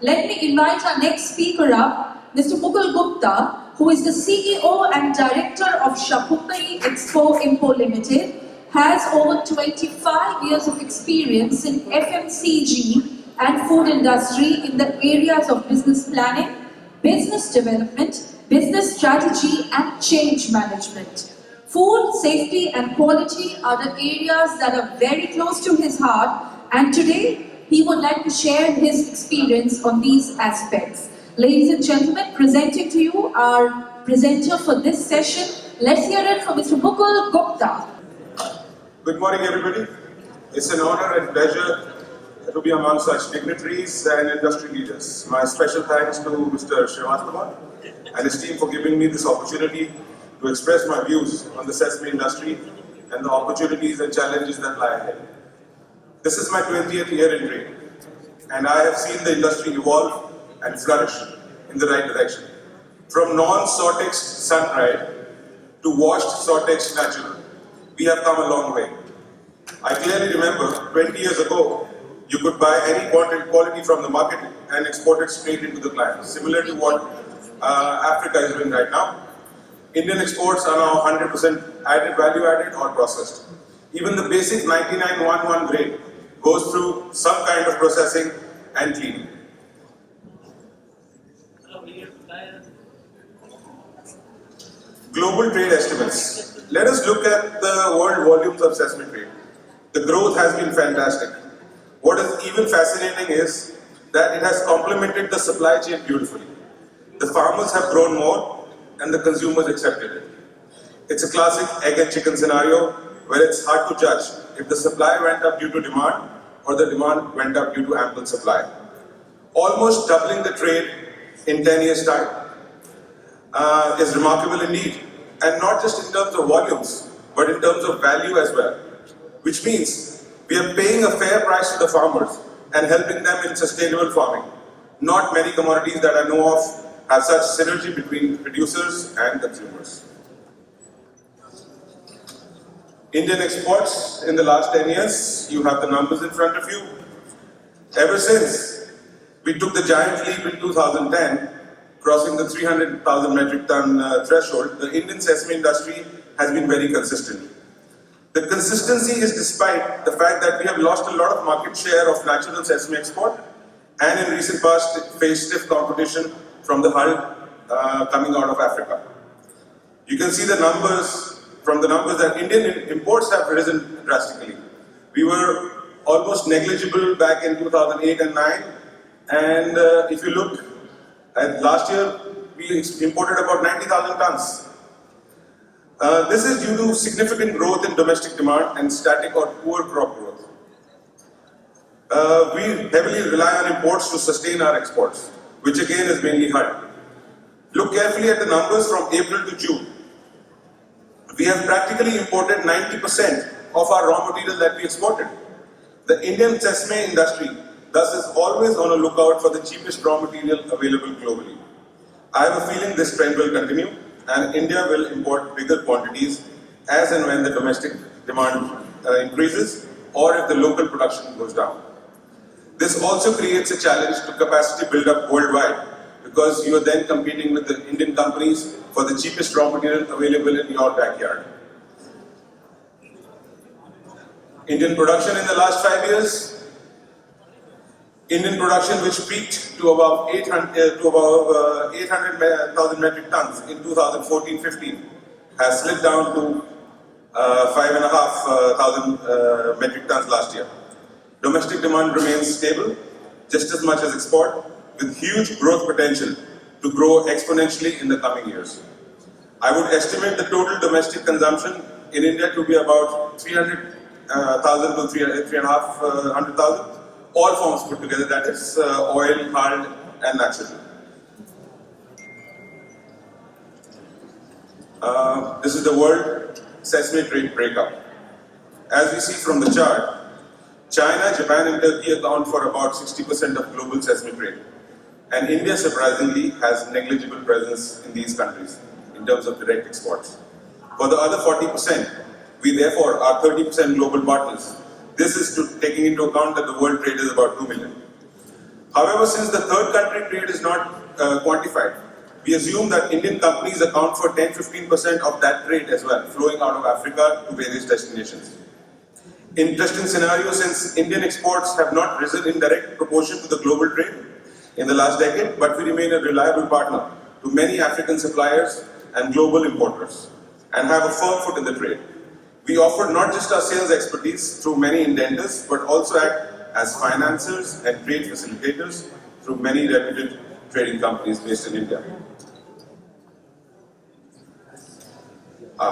let me invite our next speaker up, Mr. Mukul Gupta, who is the CEO and Director of Shakumbhri Expo Impo Ltd, has over 25 years of experience in FMCG and food industry in the areas of business planning, business development, business strategy and change management. Food, safety and quality are the areas that are very close to his heart, and today he would like to share his experience on these aspects. Ladies and gentlemen, presenting to you our presenter for this session. Let's hear it from Mr. Mukul Gupta. Good morning, everybody. It's an honor and pleasure to be among such dignitaries and industry leaders. My special thanks to Mr. Srivastava and his team for giving me this opportunity to express my views on the sesame industry and the opportunities and challenges that lie ahead. This is my 20th year in trade, and I have seen the industry evolve and flourish in the right direction. From non-Sortex sun-dried to washed Sortex natural, we have come a long way. I clearly remember 20 years ago, you could buy any quality from the market and export it straight into the client, similar to what Africa is doing right now. Indian exports are now 100% value-added or processed. Even the basic 9911 grade goes through some kind of processing and cleaning. Global trade estimates. Let us look at the world volumes of sesame trade. The growth has been fantastic. What is even fascinating is that it has complemented the supply chain beautifully. The farmers have grown more and the consumers accepted it. It's a classic egg and chicken scenario where it's hard to judge if the supply went up due to demand or the demand went up due to ample supply. Almost doubling the trade in 10 years' time is remarkable indeed, and not just in terms of volumes, but in terms of value as well, which means we are paying a fair price to the farmers and helping them in sustainable farming. Not many commodities that I know of have such synergy between producers and consumers. Indian exports in the last 10 years, you have the numbers in front of you. Ever since we took the giant leap in 2010, crossing the 300,000 metric ton threshold, the Indian sesame industry has been very consistent. The consistency is despite the fact that we have lost a lot of market share of natural sesame export and in recent past faced stiff competition from the Hull coming out of Africa. You can see the numbers, from the numbers that Indian imports have risen drastically. We were almost negligible back in 2008 and 9, and if you look at last year, we imported about 90,000 tons. This is due to significant growth in domestic demand and static or poor crop growth. We heavily rely on imports to sustain our exports, which again is mainly Hull. Look carefully at the numbers from April to June. We have practically imported 90% of our raw material that we exported. The Indian sesame industry thus is always on a lookout for the cheapest raw material available globally. I have a feeling this trend will continue and India will import bigger quantities as and when the domestic demand increases or if the local production goes down. This also creates a challenge to capacity build up worldwide, because you are then competing with the Indian companies for the cheapest raw material available in your backyard. Indian production in the last 5 years, Indian production which peaked to about 800,000 metric tons in 2014-15 has slipped down to 5,500 metric tons last year. Domestic demand remains stable, just as much as export, with huge growth potential to grow exponentially in the coming years. I would estimate the total domestic consumption in India to be about 300,000 to 3,500,000, all forms put together, that is oil, hard and natural. This is the world sesame trade breakup. As we see from the chart, China, Japan and Turkey account for about 60% of global sesame trade. And India, surprisingly, has negligible presence in these countries in terms of direct exports. For the other 40%, we therefore are 30% global partners. This is taking into account that the world trade is about 2 million. However, since the third country trade is not quantified, we assume that Indian companies account for 10-15% of that trade as well, flowing out of Africa to various destinations. Interesting scenario, since Indian exports have not risen in direct proportion to the global trade in the last decade, but we remain a reliable partner to many African suppliers and global importers, and have a firm foot in the trade. We offer not just our sales expertise through many indenters, but also act as financiers and trade facilitators through many reputed trading companies based in India.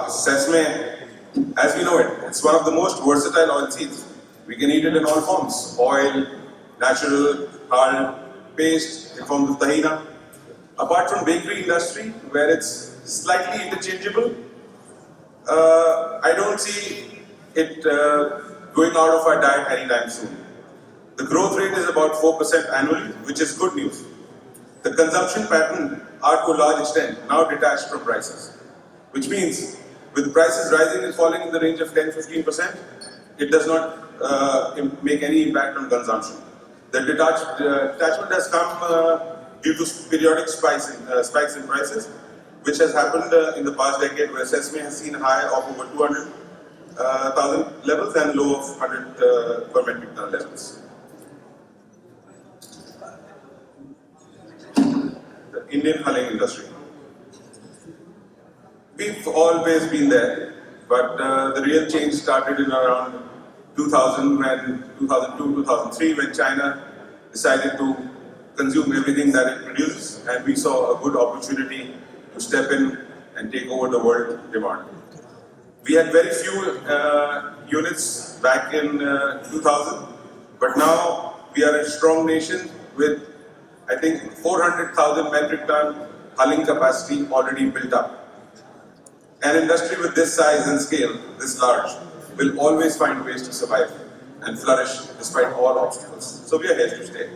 Sesame, as we know it, it's one of the most versatile oilseeds. We can eat it in all forms: oil, natural, hard, paste, in form of tahina. Apart from bakery industry, where it's slightly interchangeable, I don't see it going out of our diet anytime soon. The growth rate is about 4% annually, which is good news. The consumption pattern are to a large extent now detached from prices, which means with prices rising and falling in the range of 10-15%, it does not make any impact on consumption. The detachment has come due to periodic spikes in prices, which has happened in the past decade, where sesame has seen high of over 200,000 levels and low of 100 per metric ton levels. The Indian hulling industry. We've always been there, but the real change started in around 2002, 2003, when China decided to consume everything that it produces, and we saw a good opportunity to step in and take over the world demand. We had very few units back in 2000, but now we are a strong nation with, I think, 400,000 metric ton hulling capacity already built up. An industry with this size and scale, this large, will always find ways to survive and flourish despite all obstacles. So we are here to stay.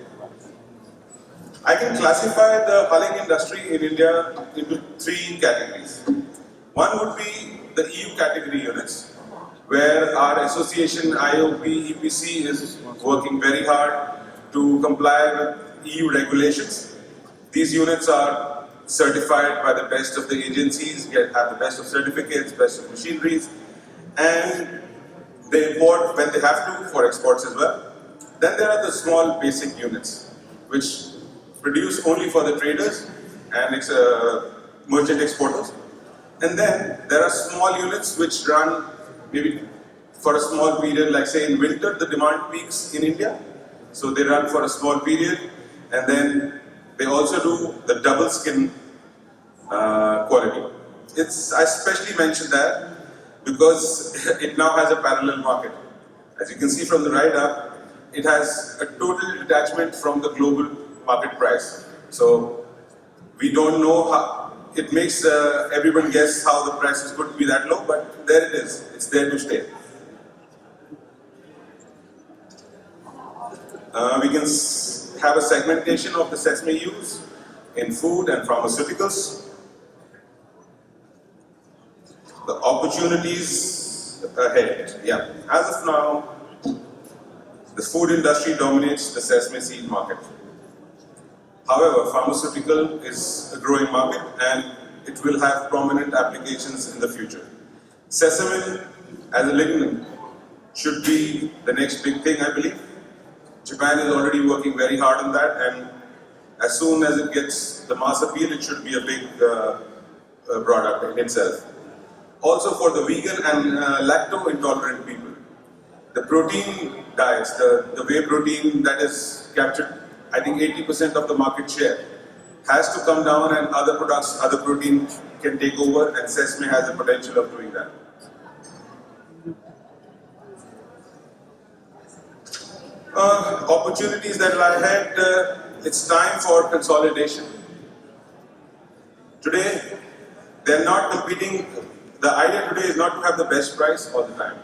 I can classify the hulling industry in India into three categories. One would be the EU category units, where our association IOP EPC is working very hard to comply with EU regulations. These units are certified by the best of the agencies, have the best of certificates, best of machineries, and they import when they have to for exports as well. Then there are the small basic units, which produce only for the traders and merchant exporters. And then there are small units which run maybe for a small period, like say in winter the demand peaks in India. So they run for a small period, and then they also do the double skin quality. I especially mention that because it now has a parallel market. As you can see from the right up, it has a total detachment from the global market price. So we don't know how, it makes everyone guess how the prices could be that low, but there it is, it's there to stay. We can have a segmentation of the sesame use in food and pharmaceuticals. The opportunities ahead. Yeah, as of now, the food industry dominates the sesame seed market. However, pharmaceutical is a growing market and it will have prominent applications in the future. Sesame as a ligament should be the next big thing, I believe. Japan is already working very hard on that, and as soon as it gets the mass appeal, it should be a big product in itself. Also for the vegan and lacto-intolerant people, the protein diets, the whey protein that is captured, I think 80% of the market share, has to come down, and other products, other protein can take over, and sesame has the potential of doing that. Opportunities that lie ahead, it's time for consolidation. Today, they're not competing. The idea today is not to have the best price all the time,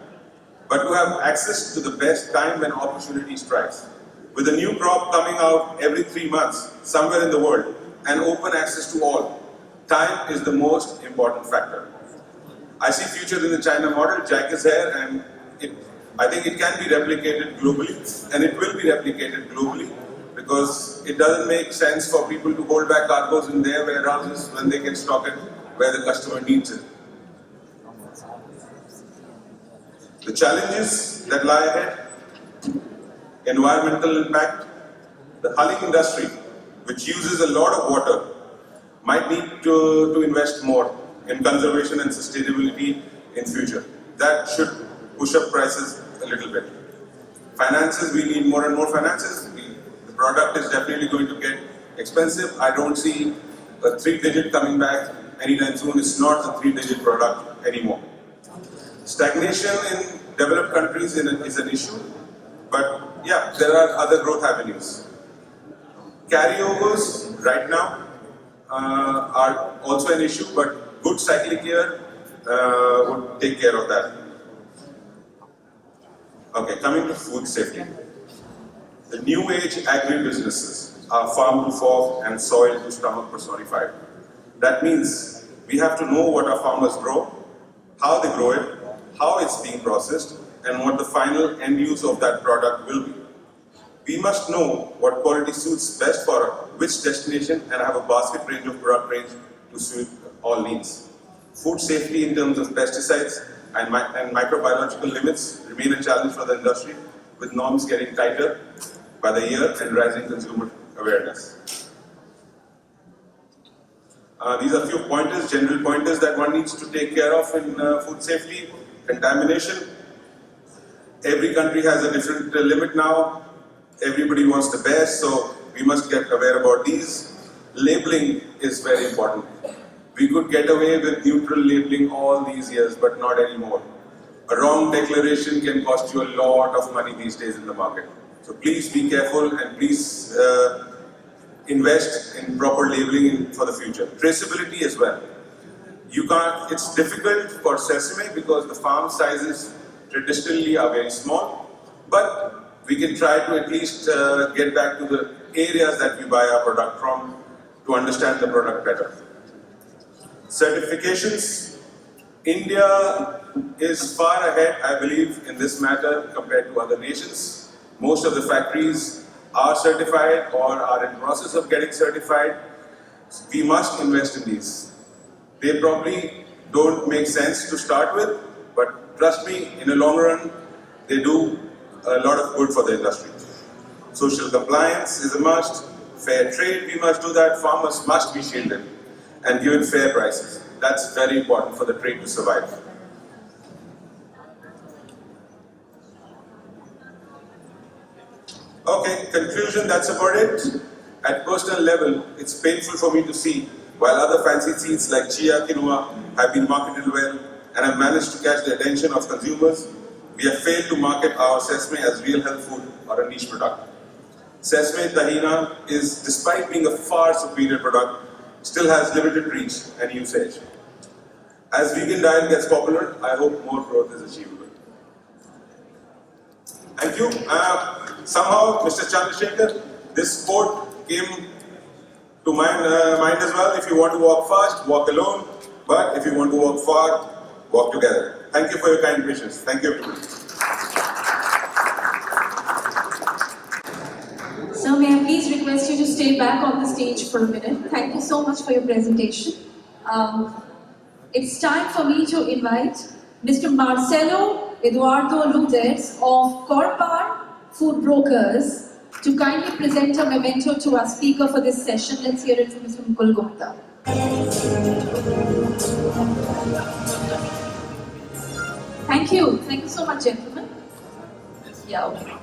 but to have access to the best time when opportunity strikes. With a new crop coming out every 3 months, somewhere in the world, and open access to all, time is the most important factor. I see future in the China model. Jack is here, and I think it can be replicated globally, and it will be replicated globally because it doesn't make sense for people to hold back cargoes in their warehouses when they can stock it where the customer needs it. The challenges that lie ahead: environmental impact. The hulling industry, which uses a lot of water, might need to invest more in conservation and sustainability in future. That should push up prices a little bit. Finances, we need more and more finances. The product is definitely going to get expensive. I don't see a 3-digit coming back anytime soon. It's not a 3-digit product anymore. Stagnation in developed countries is an issue, but yeah, there are other growth avenues. Carryovers right now are also an issue, but good cyclic year would take care of that. Okay, coming to food safety. The new age agri-businesses are farm to fork and soil to stomach personified. That means we have to know what our farmers grow, how they grow it, how it's being processed, and what the final end use of that product will be. We must know what quality suits best for which destination and have a basket range of product range to suit all needs. Food safety in terms of pesticides and microbiological limits remain a challenge for the industry, with norms getting tighter by the year and rising consumer awareness. These are a few pointers, general pointers that one needs to take care of in food safety. Contamination. Every country has a different limit now. Everybody wants the best, so we must get aware about these. Labeling is very important. We could get away with neutral labeling all these years, but not anymore. A wrong declaration can cost you a lot of money these days in the market. So please be careful and please invest in proper labeling for the future. Traceability as well. It's difficult for sesame because the farm sizes traditionally are very small, but we can try to at least get back to the areas that we buy our product from to understand the product better. Certifications. India is far ahead, I believe, in this matter compared to other nations. Most of the factories are certified or are in process of getting certified. We must invest in these. They probably don't make sense to start with, but trust me, in the long run, they do a lot of good for the industry. Social compliance is a must. Fair trade, we must do that. Farmers must be shielded and given fair prices. That's very important for the trade to survive. Okay, conclusion, that's about it. At personal level, it's painful for me to see, while other fancy seeds like chia, quinoa have been marketed well and have managed to catch the attention of consumers, we have failed to market our sesame as real health food or a niche product. Sesame tahina is, despite being a far superior product, still has limited reach and usage. As vegan diet gets popular, I hope more growth is achievable. Thank you. Somehow, Mr. Chandrasekhar, this quote came to mind as well. If you want to walk fast, walk alone. But if you want to walk far, walk together. Thank you for your kind patience. Thank you, everybody. So may I please request you to stay back on the stage for a minute. Thank you so much for your presentation. It's time for me to invite Mr. Marcelo Eduardo Lutez of Corpar Food Brokers to kindly present a memento to our speaker for this session. Let's hear it from Mr. Mukul Gupta. Thank you. Thank you so much, gentlemen. Yeah, okay.